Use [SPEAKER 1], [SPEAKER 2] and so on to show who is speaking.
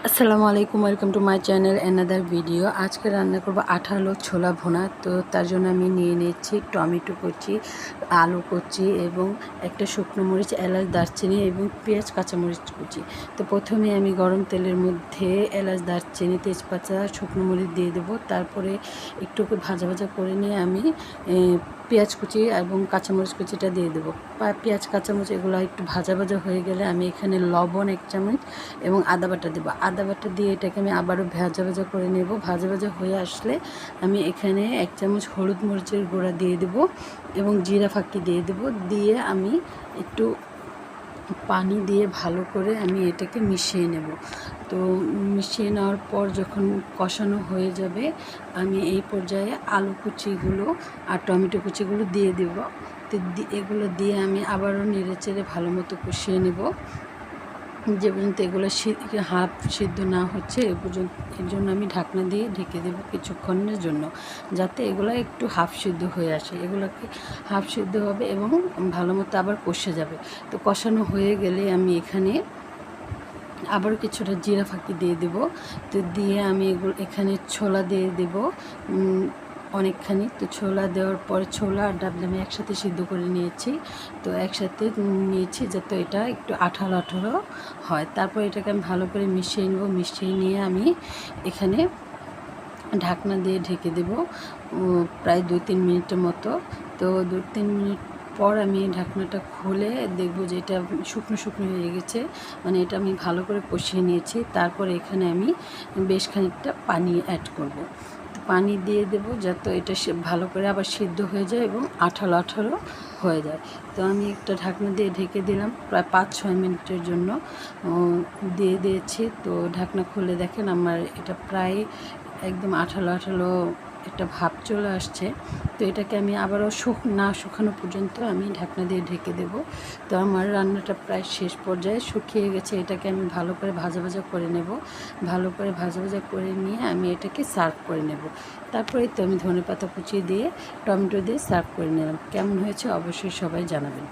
[SPEAKER 1] আসসালামু আলাইকুম, welcome to my channel another video. আজকে রান্না করব আঠালো ছোলা ভুনা। তো তার জন্য আমি নিয়ে নিচ্ছি টমেটো কুচি, আলু কুচি এবং একটা শুকনো মরিচ, এলাচ, দারচিনি এবং পেঁয়াজ, কাঁচামরিচ কুচি। তো প্রথমে আমি গরম তেলের মধ্যে এলাচ, দারচিনি, তেজপাতা, শুকনো মরিচ দিয়ে দেবো। তারপরে একটু ভাজা ভাজা করে নিয়ে আমি পেঁয়াজ কুচি এবং কাঁচামরিচ কুচিটা দিয়ে দেবো। পেঁয়াজ, কাঁচামরিচ এগুলো একটু ভাজা ভাজা হয়ে গেলে আমি এখানে লবণ 1 চামচ এবং আদা বাটা দেবো। আদা বাটা দিয়ে এটাকে আমি আবারও ভাজা ভাজা করে নেব। ভাজা ভাজা হয়ে আসলে আমি এখানে 1 চামচ হলুদ মরিচের গুঁড়া দিয়ে দেব এবং জিরা ফাঁকি দিয়ে দেব। দিয়ে আমি একটু পানি দিয়ে ভালো করে আমি এটাকে মিশিয়ে নেব। তো মিশিয়ে নেওয়ার পর যখন কষানো হয়ে যাবে আমি এই পর্যায়ে আলু কুচিগুলো আর টমেটো কুচিগুলো দিয়ে দেব। তো এগুলো দিয়ে আমি আবারও নেড়ে চেড়ে ভালো মতো কষিয়ে নেব যে পর্যন্ত এগুলো হাফ সিদ্ধ না হচ্ছে এর জন্য আমি ঢাকনা দিয়ে ঢেকে দেব কিছুক্ষণের জন্য, যাতে এগুলো একটু হাফ সিদ্ধ হয়ে আসে। এগুলোকে হাফ সিদ্ধ হবে এবং ভালো মতো আবার কষে যাবে। তো কষানো হয়ে গেলে আমি এখানে আবার কিছুটা জিরা ফাঁকি দিয়ে দেব। তো দিয়ে আমি এখানে ছোলা দিয়ে দেব অনেকখানি। তো ছোলা দেওয়ার পরে ছোলা আর ডাবলি আমি একসাথে সিদ্ধ করে নিয়েছি। তো একসাথে নিয়েছি যাতে এটা একটু আঠালো আঠালো হয়। তারপর এটাকে আমি ভালো করে মিশিয়ে নেব। মিশিয়ে নিয়ে আমি এখানে ঢাকনা দিয়ে ঢেকে দেব প্রায় 2-3 মিনিটের মতো। তো 2-3 মিনিট পর আমি ঢাকনাটা খুলে দেখব যে এটা শুকনো শুকনো হয়ে গেছে, মানে এটা আমি ভালো করে কষিয়ে নিয়েছি। তারপর এখানে আমি বেশ খানিকটা পানি অ্যাড করব। তো পানি দিয়ে দেব যাতে এটা ভালো করে আবার সিদ্ধ হয়ে যায় এবং আঠালো আঠালো হয়ে যায়। তো আমি একটা ঢাকনা দিয়ে ঢেকে দিলাম প্রায় 5-6 মিনিটের জন্য দিয়ে দিয়েছি। তো ঢাকনা খুলে দেখেন আমার এটা প্রায় একদম আঠালো আঠালো একটা ভাব চলে আসছে। তো এটাকে আমি আবারও না শুকানো পর্যন্ত আমি ঢাকনা দিয়ে ঢেকে দেব। তো আমার রান্নাটা প্রায় শেষ পর্যায়ে শুকিয়ে গেছে। এটাকে আমি ভালো করে ভাজা ভাজা করে নেব। ভালো করে ভাজা ভাজা করে নিয়ে আমি এটাকে সার্ভ করে নেব। তারপরে তো আমি ধনেপাতা কুচিয়ে দিয়ে টমেটো দিয়ে সার্ভ করে নিলাম। কেমন হয়েছে অবশ্যই সবাই জানাবেন।